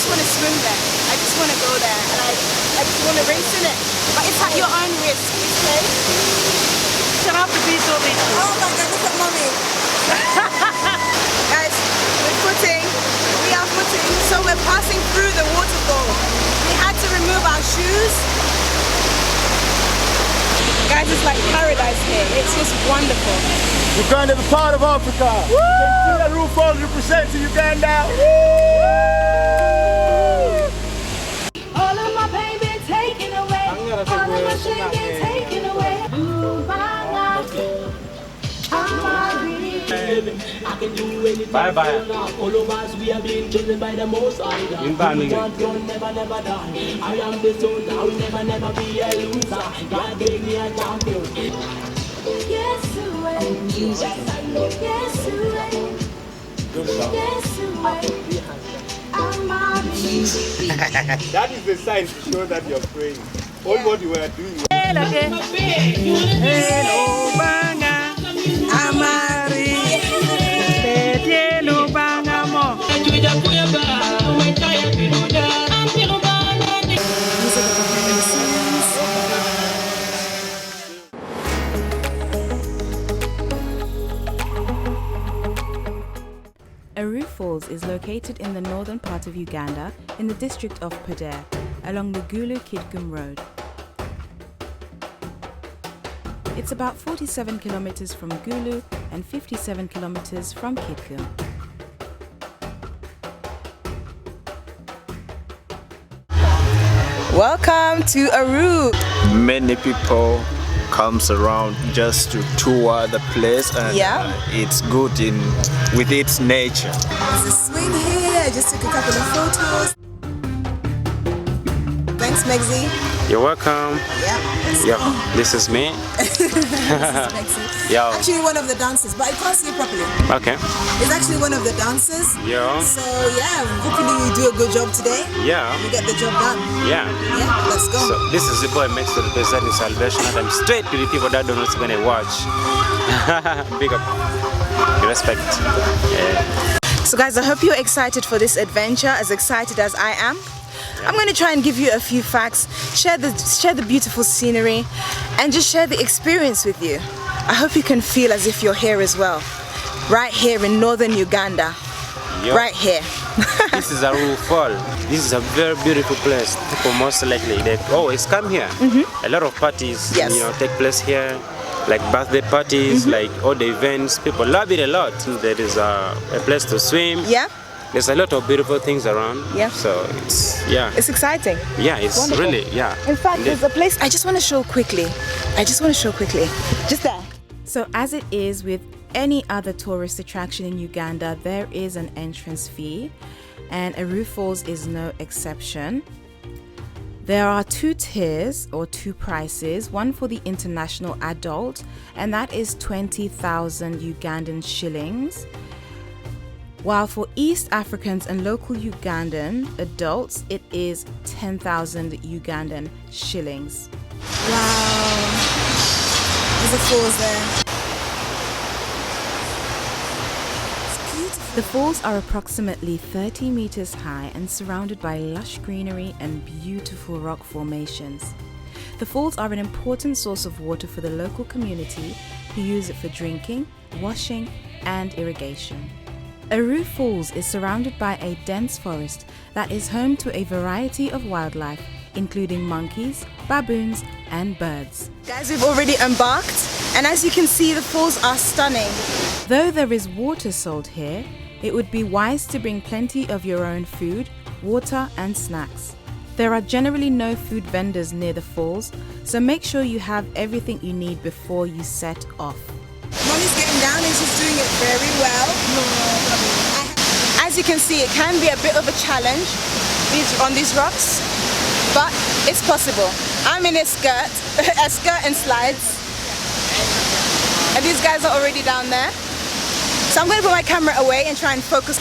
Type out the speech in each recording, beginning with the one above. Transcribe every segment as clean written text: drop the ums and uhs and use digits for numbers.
want to swim there. I just want to go there, and I just want to race in it. But it's at your own risk, okay? Shut up the beach over here. Oh my God, look at mommy. Guys, we're footing. We are footing. So we're passing through the waterfall. We had to remove our shoes. Guys, it's like paradise here. It's just wonderful. Uganda is a part of Africa. Woo! Aruu Falls representing Uganda. Woo! All of my baby taken away. All of my shit get taken away. I can do anything. Bye bye. All of us, we have been chosen by the Most High. Never, never die. I am the soul. I will never, never be a loser. God gave me a champion. Yes, yes, I know. Yes, That is the sign to show that you're praying. All what you were doing. Aruu Falls is located in the northern part of Uganda in the district of Podere, along the Gulu-Kidgum road. It's about 47 kilometers from Gulu and 57 kilometers from Kidgum. Welcome to Aruu. Many people comes around just to tour the place, and it's good with its nature. There's a swing here. I just took a couple of photos. Thanks, Megzi. You're welcome. Yeah. This is me. This is Megzi. Yeah. Actually one of the dancers, but I can't see it properly. Okay. It's actually one of the dancers. Yeah. So yeah, hopefully you do a good job today. Yeah. You get the job done. Yeah. Yeah, let's go. So this is the boy next to representing salvation, and I'm straight to the people that don't know what's gonna watch. Big up. Respect. Yeah. So guys, I hope you're excited for this adventure, as excited as I am. I'm going to try and give you a few facts, share the beautiful scenery, and just share the experience with you. I hope you can feel as if you're here as well. Right here in Northern Uganda. Yep. Right here. This is Aruu Falls. This is a very beautiful place. People most likely they always come here. A lot of parties take place here, like birthday parties, like all the events. People love it a lot. There is a place to swim. Yeah. There's a lot of beautiful things around. Yeah. So it's It's exciting. Yeah, it's wonderful. really In fact, there's a place I just want to show quickly. Just there. So as it is with any other tourist attraction in Uganda, there is an entrance fee, and Aruu Falls is no exception. There are two tiers or two prices, one for the international adult, and that is 20,000 Ugandan shillings. While for East Africans and local Ugandan adults, it is 10,000 Ugandan shillings. Wow. There's a falls there. The falls are approximately 30 meters high and surrounded by lush greenery and beautiful rock formations. The falls are an important source of water for the local community, who use it for drinking, washing, and irrigation. Aruu Falls is surrounded by a dense forest that is home to a variety of wildlife, including monkeys, baboons, and birds. Guys, we've already embarked, and as you can see, the falls are stunning. Though there is water sold here, it would be wise to bring plenty of your own food, water, and snacks. There are generally no food vendors near the falls, so make sure you have everything you need before you set off. Mommy's getting down and she's doing it very well. As you can see, it can be a bit of a challenge on these rocks, but it's possible. I'm in a skirt and slides, and these guys are already down there. So I'm going to put my camera away and try and focus.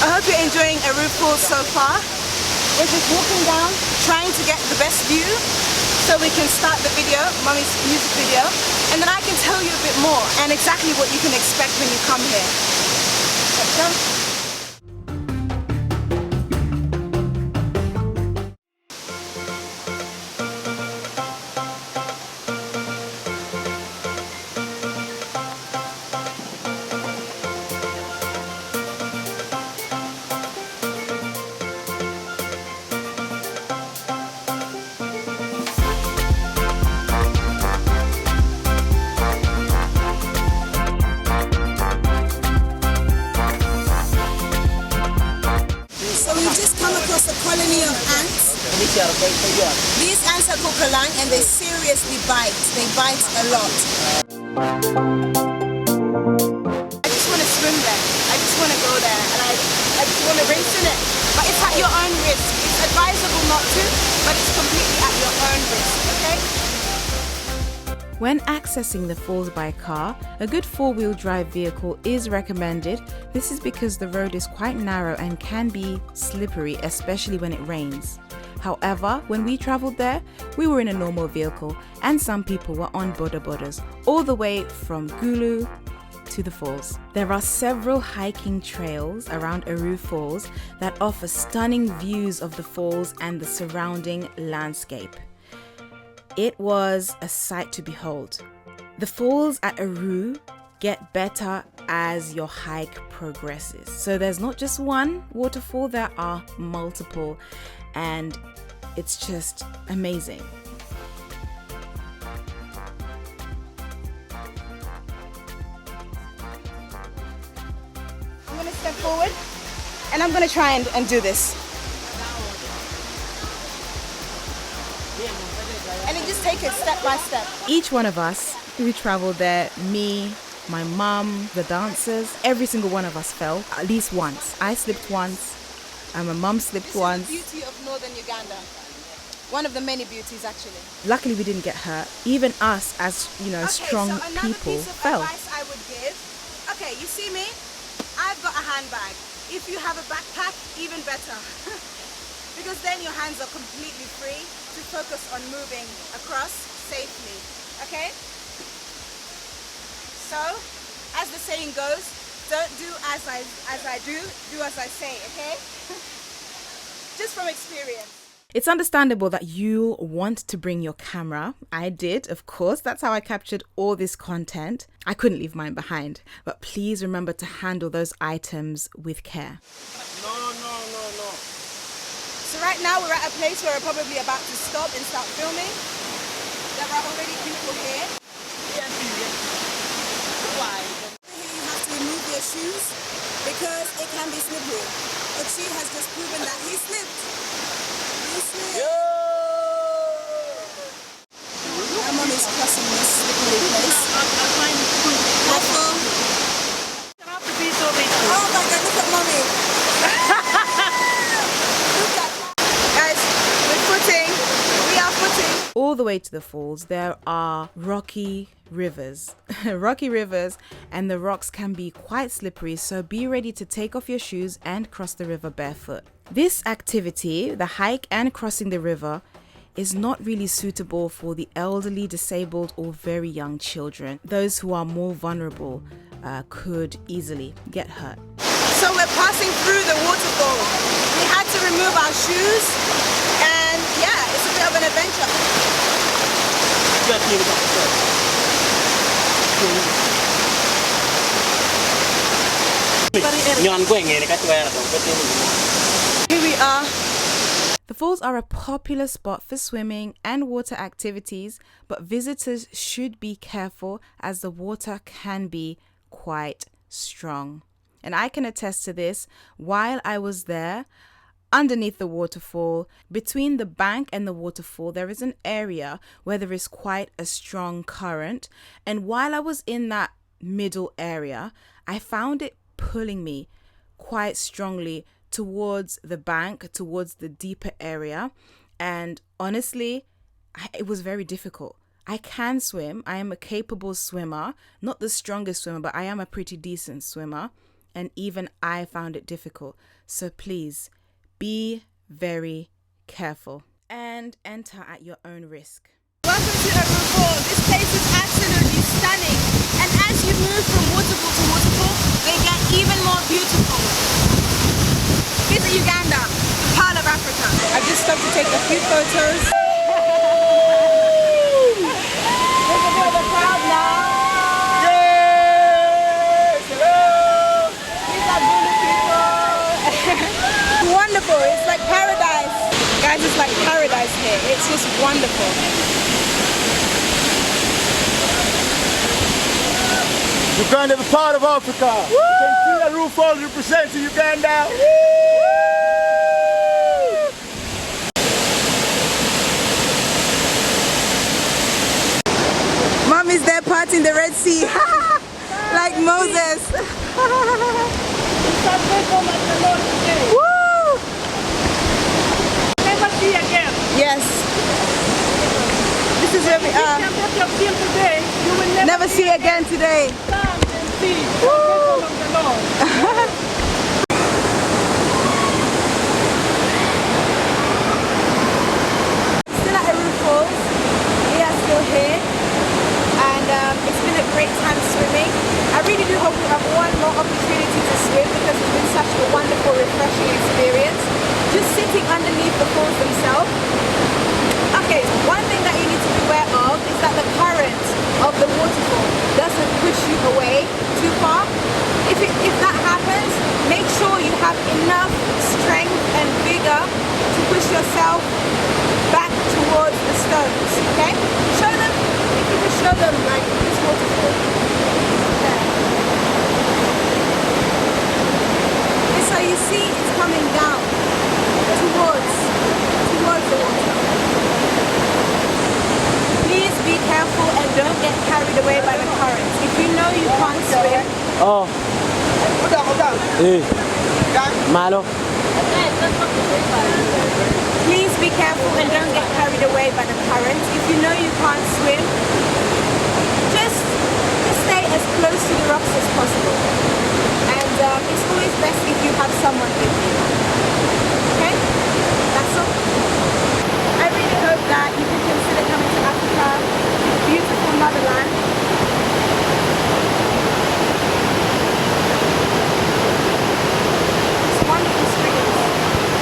I hope you're enjoying Aruu Falls so far. We're just walking down, trying to get the best view so we can start the video, Mummy's music video, and then I can tell you a bit more and exactly what you can expect when you come here. Let's go. Colony of ants. These ants are called kalang and they seriously bite. They bite a lot. I just want to swim there. I just want to go there and I just want to rinse in it. But it's at your own risk. It's advisable not to, but it's completely at your own risk, okay? When accessing the falls by car, a good four-wheel drive vehicle is recommended. This is because the road is quite narrow and can be slippery, especially when it rains. However, when we traveled there, we were in a normal vehicle and some people were on boda-bodas, all the way from Gulu to the falls. There are several hiking trails around Aruu Falls that offer stunning views of the falls and the surrounding landscape. It was a sight to behold. The falls at Aruu get better as your hike progresses. So there's not just one waterfall, there are multiple, and it's just amazing. I'm going to step forward and I'm going to try and do this. And you just take it step by step. Each one of us who traveled there, me, my mum, the dancers, every single one of us fell at least once. I slipped once, and my mum slipped once. This is the beauty of Northern Uganda. One of the many beauties, actually. Luckily, we didn't get hurt. Even us, as you know, strong so another people, piece of fell. Advice I would give. Okay, you see me? I've got a handbag. If you have a backpack, even better. Because then your hands are completely free to focus on moving across safely, okay? So, as the saying goes, don't do as I do as I say, okay? Just from experience. It's understandable that you want to bring your camera. I did, of course. That's how I captured all this content. I couldn't leave mine behind. But please remember to handle those items with care. No. So right now we're at a place where we're probably about to stop and start filming. There are already people here. Here you have to remove your shoes because it can be slippery. But she has just proven that he slipped. He slipped. My mom is crossing this slippery place. Careful. Oh my God, look at mommy. All the way to the falls, there are rocky rivers. Rocky rivers, and the rocks can be quite slippery, so be ready to take off your shoes and cross the river barefoot. This activity, the hike and crossing the river, is not really suitable for the elderly, disabled, or very young children. Those who are more vulnerable could easily get hurt. So we're passing through the waterfall. We had to remove our shoes, and yeah, it's a bit of an adventure. Here we are. The falls are a popular spot for swimming and water activities, but visitors should be careful as the water can be quite strong. And I can attest to this. While I was there, underneath the waterfall, between the bank and the waterfall, there is an area where there is quite a strong current. And while I was in that middle area, I found it pulling me quite strongly towards the bank, towards the deeper area. And honestly, it was very difficult. I can swim. I am a capable swimmer, not the strongest swimmer, but I am a pretty decent swimmer. And even I found it difficult. So please be very careful and enter at your own risk. Welcome to Aruu Falls. This place is absolutely stunning. And as you move from waterfall to waterfall, they get even more beautiful. Visit Uganda, the pearl of Africa. I've just stopped to take a few photos. There's a bit of a crowd now. These are Gulu people. Wonderful, it's like paradise. Guys, it's like paradise here. It's just wonderful. Uganda is a part of Africa. Woo! You can see Aruu Falls represents Uganda. Woo! Mom is there parting the Red Sea. Like Moses. Woo! Never see again. Yes. This is where we are. Today, you will Never see again today. come and see the Woo! of the Lord. Still at Aruu Falls. We are still here. And it's been a great time swimming. I really do hope we have one more opportunity to swim because it's been such a wonderful, refreshing experience. Just sitting underneath the falls themselves. Okay, one thing that you need to be aware of is that the current of the waterfall doesn't push you away too far. If that happens, make sure you have enough strength and vigor to push yourself back towards the stones, okay? Show them, if you can show them like this waterfall. Okay. So you see it's coming down towards the water. Please be careful and don't get carried away by the current. If you know you can't swim, Malo. please be careful and don't get carried away by the current. If you know you can't swim, just stay as close to the rocks as possible. And it's always best if you have someone with you. Okay? That's all. I really hope that you can consider coming to Africa, beautiful motherland. It's wonderful streets,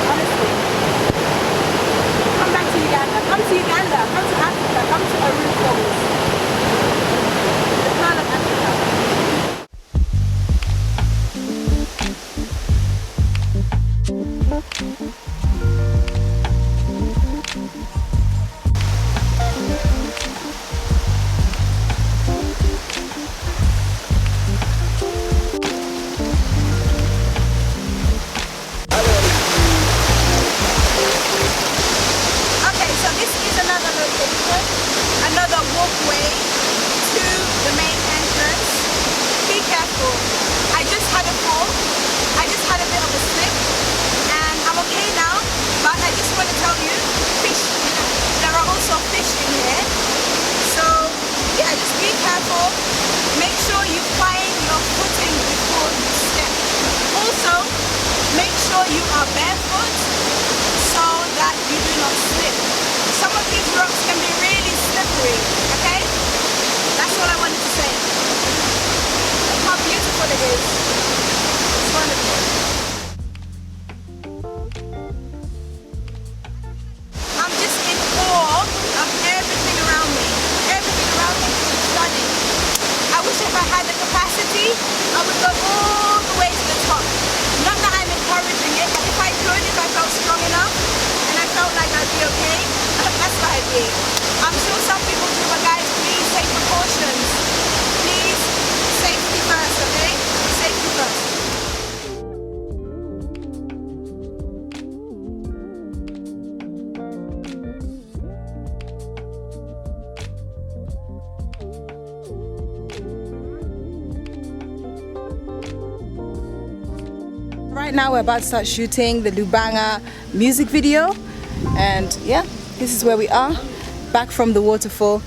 honestly. Come back to Uganda. Come to Uganda. Come to Africa. Come to Aruu Falls. The pearl of Africa. Okay, so this is another location, another walkway to the main entrance. Be careful. I just had a fall. I just had a bit of a slip, and I'm okay now. But I just want to tell you, fish. There are also fish in here. So yeah, just be careful. Make sure you find your footing before you step. Also, make sure you are barefoot so that you do not slip. Some of these rocks can be really slippery, okay? That's all I wanted to say. Look how beautiful it is. It's wonderful. I'm just in awe of everything around me. Everything around me is stunning. I wish if I had the capacity, I would go all the way to the top. Not that I'm encouraging it, but if I could, if I felt strong enough, and I felt like I'd be okay, that's what I'd be. I'm sure some people do, but guys, please take precautions. Please, safety first, okay? Safety first. Right now we're about to start shooting the Lubanga music video, and yeah, this is where we are, back from the waterfall.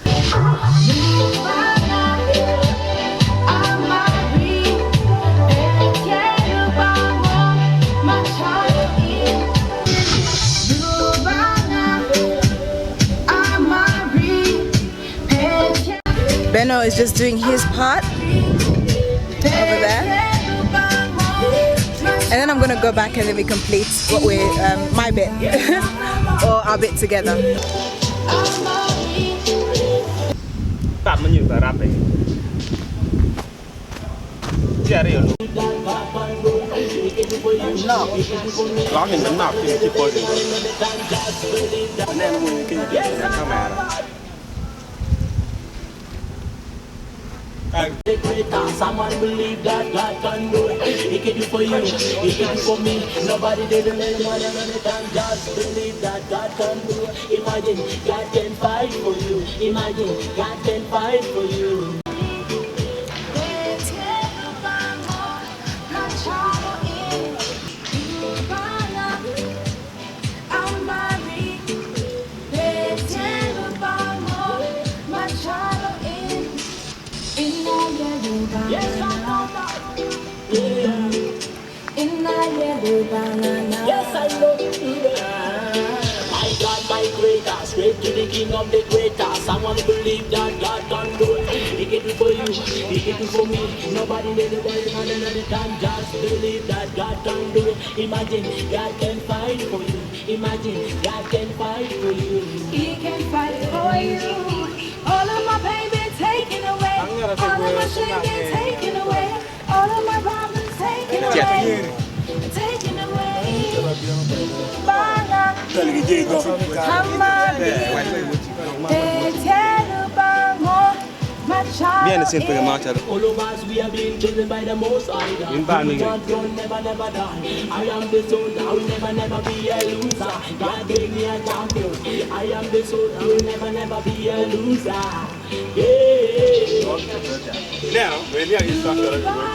is just doing his part over there. And then I'm gonna go back and then we complete what we're my bit or our bit together. Someone believe that God can do it. He can do for you, he can do for me. Nobody did it more than anything. Just believe that God can do it. Imagine God can fight for you. Imagine God can fight for you. Yes, I know. My God, my creator, straight to the King of the greater. Someone believe that God can do it. He can do for you, he can do for me. Nobody did it more than any time. Just believe that God can do it. Imagine God can fight for you. Imagine God can fight for you. He can fight for you. All of my pain been taken away. All of my shame been taken away. All of my problems taken away. Taken away. Bana, Hamadi, Betelu Bango, Machado. All of us, we have been chosen by the Most High. God will never, never die. I am the soul, I will never, never be a loser. God gave me a champion. I am the soul, I will never, never be a loser. Yeah. Now, when you are instructed, okay.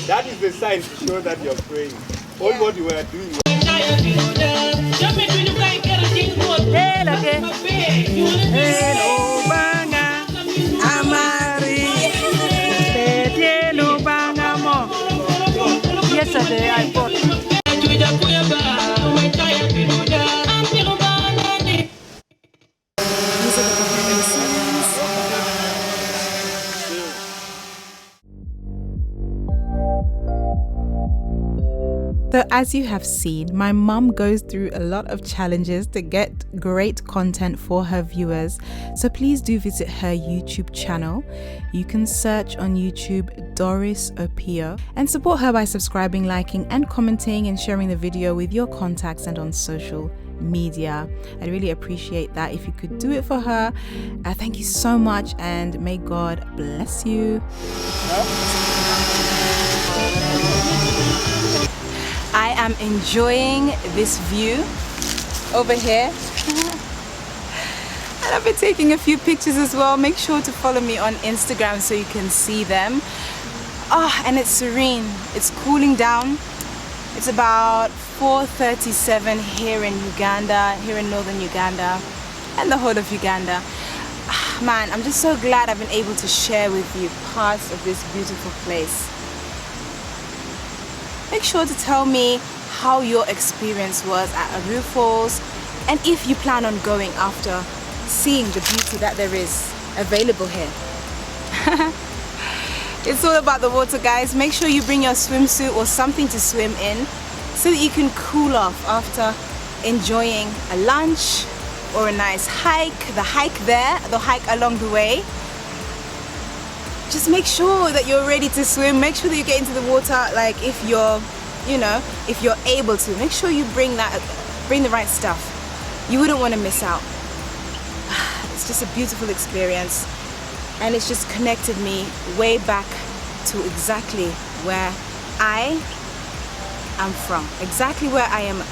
That is the sign to show that you're praying. All what you were doing. Yesterday I bought. So as you have seen, my mum goes through a lot of challenges to get great content for her viewers. So please do visit her YouTube channel. You can search on YouTube Doris Opio and support her by subscribing, liking and commenting and sharing the video with your contacts and on social media. I'd really appreciate that if you could do it for her. Thank you so much and may God bless you. I am enjoying this view over here and I've been taking a few pictures as well. Make sure to follow me on Instagram so you can see them. And it's serene, it's cooling down. It's about 4:37 here in Uganda, here in Northern Uganda and the whole of Uganda. Man, I'm just so glad I've been able to share with you parts of this beautiful place. Make sure to tell me how your experience was at Aruu Falls and if you plan on going after seeing the beauty that there is available here. It's all about the water, guys. Make sure you bring your swimsuit or something to swim in so that you can cool off after enjoying a lunch or a nice hike, the hike along the way. Just make sure that you're ready to swim. Make sure that you get into the water, like if you're, if you're able to. Make sure you bring the right stuff. You wouldn't want to miss out. It's just a beautiful experience and it's just connected me way back to exactly where I am from. Exactly where I am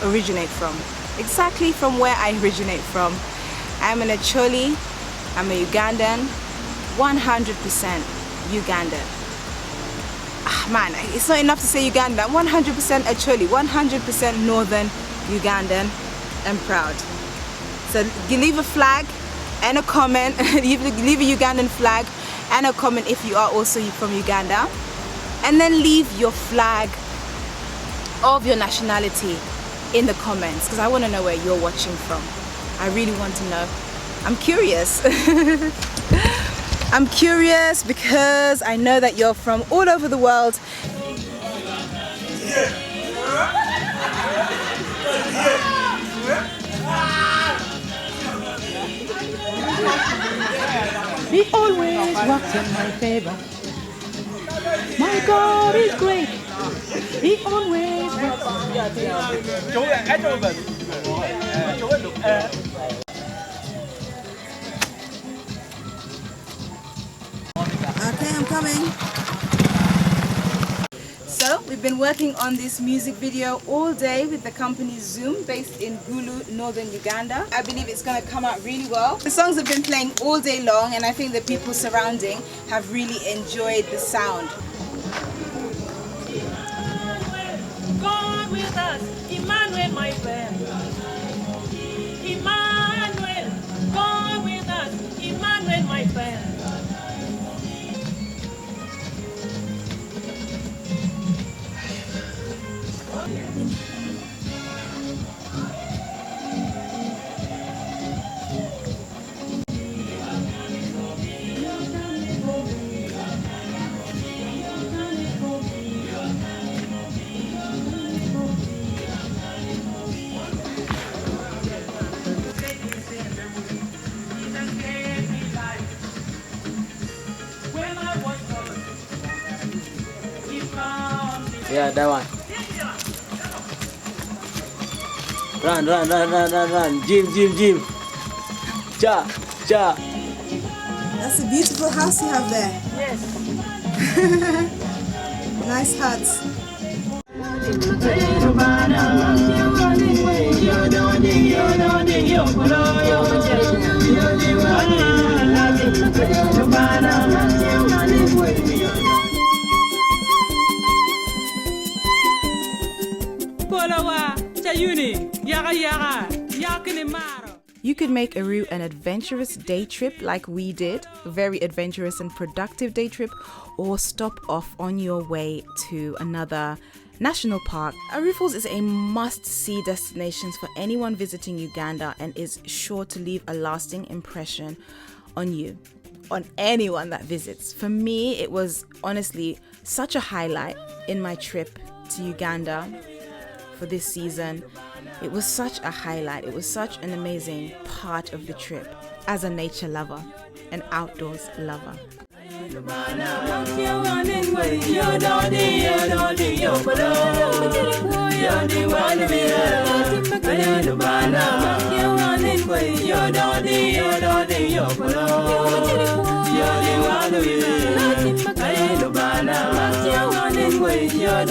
originate from. Exactly from where I originate from. I'm an Acholi, I'm a Ugandan, 100% Ugandan. Man, it's not enough to say Ugandan. 100% Acholi, 100% Northern Ugandan, and proud. So you leave a flag and a comment, leave a Ugandan flag and a comment if you are also from Uganda, and then leave your flag of your nationality in the comments, because I want to know where you're watching from. I really want to know. I'm curious. I'm curious because I know that you're from all over the world. He always works in my favor. My God is great. He always works in my favor. Okay, I'm coming. So we've been working on this music video all day with the company Zoom, based in Gulu, Northern Uganda. I believe it's going to come out really well. The songs have been playing all day long, and I think the people surrounding have really enjoyed the sound. God with us, Emmanuel, my friend. Emmanuel, God with us, Emmanuel, my friend. Yeah, that one. Run, run, run, run, run, run. Jim, Jim, Jim. Cha, cha. That's a beautiful house you have there. Yes. Nice huts. You could make Aruu an adventurous day trip like we did, a very adventurous and productive day trip, or stop off on your way to another national park. Aruu Falls is a must-see destination for anyone visiting Uganda and is sure to leave a lasting impression on you, on anyone that visits. For me, it was honestly such a highlight in my trip to Uganda for this season. It was such a highlight. It was such an amazing part of the trip as a nature lover, an outdoors lover. You're